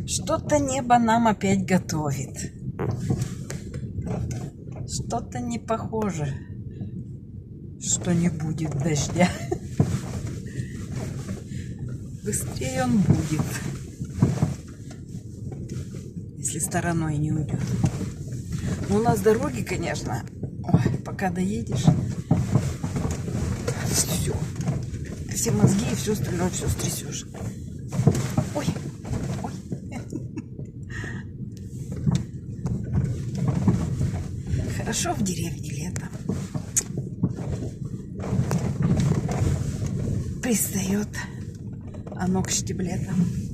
Что-то небо нам опять готовит. Что-то не похоже, что не будет дождя. Быстрее он будет, если стороной не уйдет. Но у нас дороги, конечно, ой, пока доедешь, все мозги и все остальное, все стрясешь. Ой, ой. Хорошо в деревне летом. Пристает оно к штиблетам.